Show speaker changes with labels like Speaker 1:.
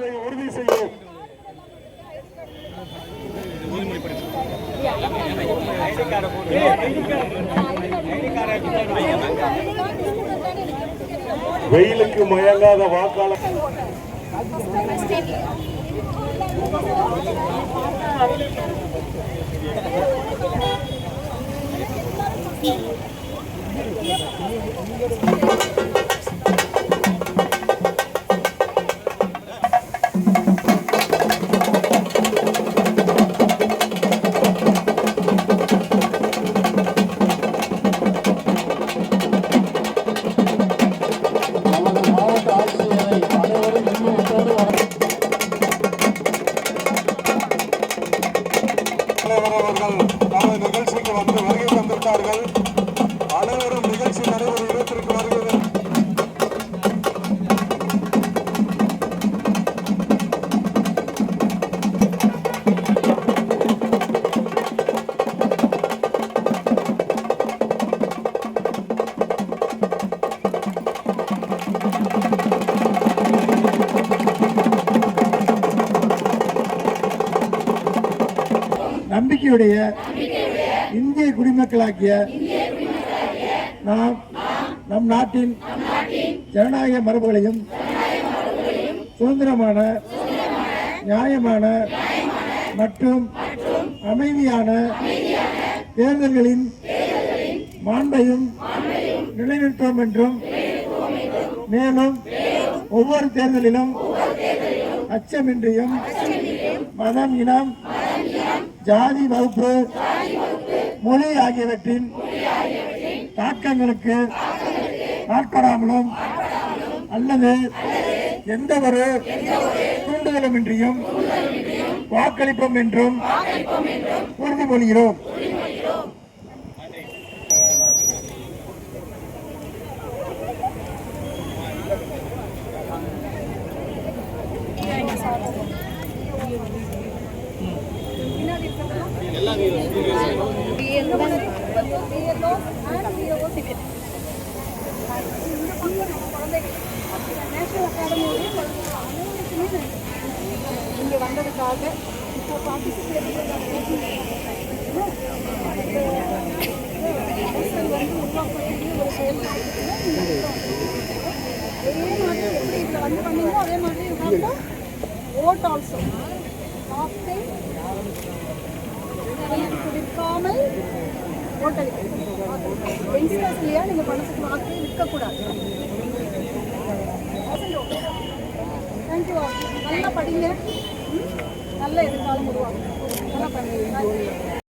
Speaker 1: என்பதை உறுதி செய்யும். வெயிலுக்கு மயங்காத வாக்காளர் நமது நிகழ்ச்சிக்கு வந்து வருகை தந்திருக்கார்கள். அனைவரும் நிகழ்ச்சி நடைபெறும் இடத்திற்கு வருகிறது. நம்பிக்கையுடைய இந்திய குடிமக்களாகிய நாம் நம் நாட்டின் ஜனநாயக மரபுகளையும் சுதந்திரமான, நியாயமான மற்றும் அமைதியான தேர்தல்களின் மாண்பையும் நிலைநிறுத்துவோம் என்றும், மேலும் ஒவ்வொரு தேர்தலிலும் அச்சமின்றியும் மதம், இனம், ஜாதி, வகுப்பு, மொழி ஆகியவற்றின் தாக்கங்களுக்கு ஆட்படாமலும் அல்லது எந்த ஒரு தூண்டுதலுமின்றியும் வாக்களிப்போம் என்றும் உறுதிமொழிகிறோம்.
Speaker 2: இங்க வந்ததுக்காக இப்போ பார்ட்டிசிபேட் உருவாக்கக்கூடிய ஒரு செயல்பாடு அதே மாதிரி எப்படி இதில் வந்து பண்ணீங்களோ அதே மாதிரி ஓட் ஆல்சோ விற்காமல் ஓட்டளிக்கணும். யங்ஸ்டர்ஸ் இல்லையா, நீங்கள் பணத்துக்கு வாக்கு விற்கக்கூடாது. தேங்க்யூ. நல்லா படிங்க, நல்ல எதிர்காலம் உருவாகும். நல்லா பண்ணுங்க.